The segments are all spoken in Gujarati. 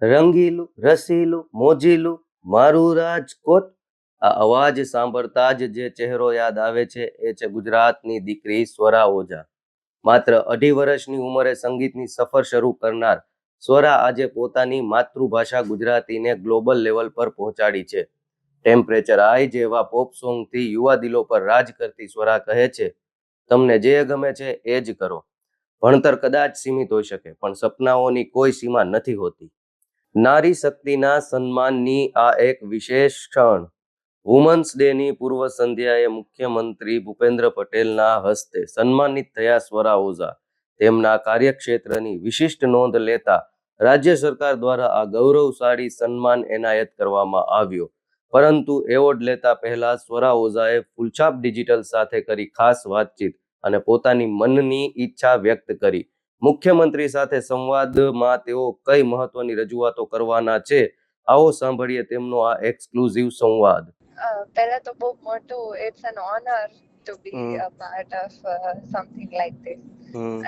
રંગીલું, રસીલું, મોજીલું, મારું રાજકોટ. આ અવાજ સાંભળતા જ જે ચહેરો યાદ આવે છે એ છે ગુજરાતની દીકરી સ્વરા ઓઝા. માત્ર 2.5 વર્ષની ઉંમરે સંગીતની સફર શરૂ કરનાર સ્વરા આજે પોતાની માતૃભાષા ગુજરાતીને ગ્લોબલ લેવલ પર પહોંચાડી છે. ટેમ્પરેચર હાઈ જેવા પોપ સોંગથી યુવા દિલો પર રાજ કરતી સ્વરા કહે છે, તમને જે ગમે છે એ જ કરો. ભણતર કદાચ સીમિત હોઈ શકે, પણ સપનાઓની કોઈ સીમા નથી હોતી. નારી શક્તિના સન્માનની આ એક વિશેષ ક્ષણ. વુમન્સ ડેની પૂર્વ સંધ્યાએ મુખ્યમંત્રી ભૂપેન્દ્ર પટેલના હસ્તે સન્માનિત થયા સ્વરા ઓઝા. તેમના કાર્યક્ષેત્રની વિશિષ્ટ નોંધ લેતા રાજ્ય સરકાર દ્વારા આ ગૌરવશાળી સન્માન એનાયત કરવામાં આવ્યો. પરંતુ એવોર્ડ લેતા પહેલા સ્વરા ઓઝાએ ફૂલછાપ ડિજિટલ સાથે કરી ખાસ વાતચીત અને પોતાની મનની ઈચ્છા વ્યક્ત કરી. મુખ્યમંત્રી સાથે સંવાદમાં તેઓ કઈ મહત્વની રજૂઆતો કરવાના છે, આવો સાંભળીએ તેમનો આ એક્સક્લુઝિવ સંવાદ. પહેલા તો બહુ મોટું, it's an honour to be a part of something like this,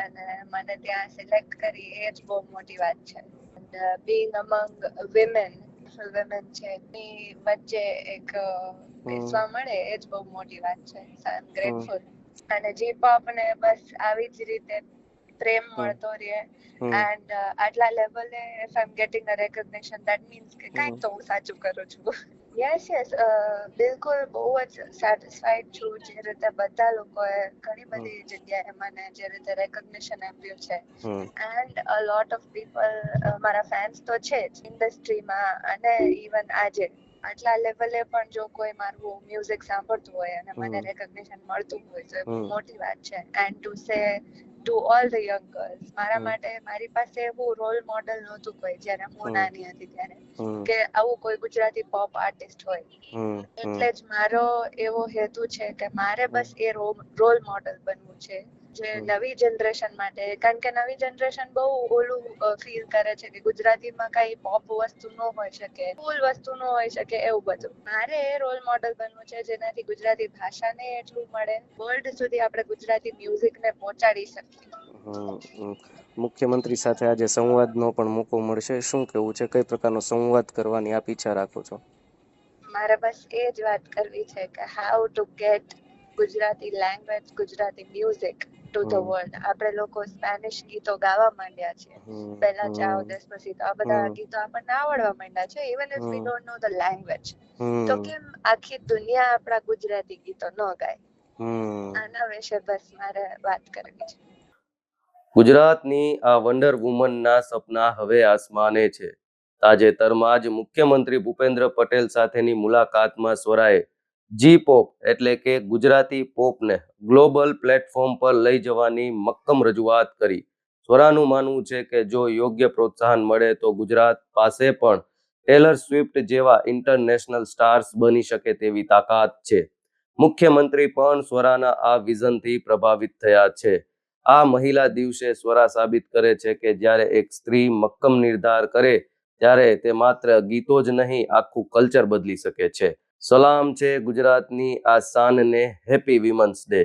અને મને ત્યાં સિલેક્ટ કરી એ જ બહુ મોટી વાત છે. એન્ડ બીંગ અમંગ વિમેન છે એની વચ્ચે એક બેસવા મળે એ જ બહુ મોટી વાત છે. આઈ એમ ગ્રેટફુલ. અને J-pop ને બસ આવી જ રીતે પ્રેમ મળતો રહે. એન્ડ આટલા લેવલે if I M getting a recognition that means કે કાંઈક તો હું સાચું કરું છું. યસ બિલકુલ બહુ જ સેટિસ્ફાઈડ છું જે રીતે બધા લોકોએ ઘણી બધી જગ્યાએ મને જે રીતે રેકોગ્નિશન આપ્યું છે. And a lot of people, મારા ફેન્સ તો છે જ ઇન્ડસ્ટ્રીમાં, અને ઇવન આજે આટલા લેવલે પણ જો કોઈ મારું મ્યુઝિક સાંભળતું હોય અને મને રેકોગ્નિશન મળતું હોય તો એ બહુ મોટી વાત છે. And to say to all the young girls, મારા માટે મારી પાસે એવું રોલ મોડલ નહોતું કોઈ જ્યારે હું નાની હતી ત્યારે, કે આવું કોઈ ગુજરાતી પોપ આર્ટિસ્ટ હોય. એટલે જ મારો એવો હેતુ છે કે મારે બસ એ રોલ મોડલ બનવું છે જે નવી જનરેશન માટે, કારણ કે નવી જનરેશન બહુ ઓલું ફીલ કરે છે કે ગુજરાતીમાં કઈ પોપ વસ્તુ ન હોઈ શકે, કુલ વસ્તુ ન હોઈ શકે, એવું બધું. મારે એ રોલ મોડલ બનવું છે જેનાથી ગુજરાતી ભાષાને એટલું મળે, વર્લ્ડ સુધી આપણે ગુજરાતી મ્યુઝિકને પહોંચાડી શકીએ. મુખ્યમંત્રી સાથે આજે સંવાદનો પણ મોકો મળશે. શું કેવું છે, કઈ પ્રકારનો સંવાદ કરવાની આપ ઈચ્છા રાખો છો? મારે બસ એ જ વાત કરવી છે કે how to gate Gujarati language, Gujarati music to the world. આપણે લોકો સ્પેનિશ ગીતો ગાવા માંડ્યા છે, પહેલા ચાઓ દેસ્પસીતો, આ બધા ગીતો આપણને આવડવા માંડ્યા છે, even if we don't know the language. તો કેમ આખી દુનિયા આપણા ગુજરાતી ગીતો ન ગાય? આના વિશે બસ મારે વાત કરવી છે. ગુજરાતની આ વન્ડર વુમનના સપના હવે આસમાને છે. તાજેતરમાં જ મુખ્યમંત્રી ભૂપેન્દ્ર પટેલ સાથેની મુલાકાતમાં સ્વરાએ J-pop એટલે કે ગુજરાતી પોપને ગ્લોબલ પ્લેટફોર્મ પર લઈ જવાની મક્કમ રજૂઆત કરી. સ્વરાનું માનવું છે કે જો યોગ્ય પ્રોત્સાહન મળે તો ગુજરાત પાસે પણ ટેલર સ્વિફ્ટ જેવા ઇન્ટરનેશનલ સ્ટાર્સ બની શકે તેવી તાકાત છે. મુખ્યમંત્રી પણ સ્વરાના આ વિઝનથી પ્રભાવિત થયા છે. આ મહિલા દિવસે સ્વરા સાબિત કરે છે કે જ્યારે એક સ્ત્રી મક્કમ નિર્ધાર કરે ત્યારે તે માત્ર ગીતો જ નહીં, આખું કલ્ચર બદલી શકે છે. સલામ છે ગુજરાતની આ શાનને. Happy women's day.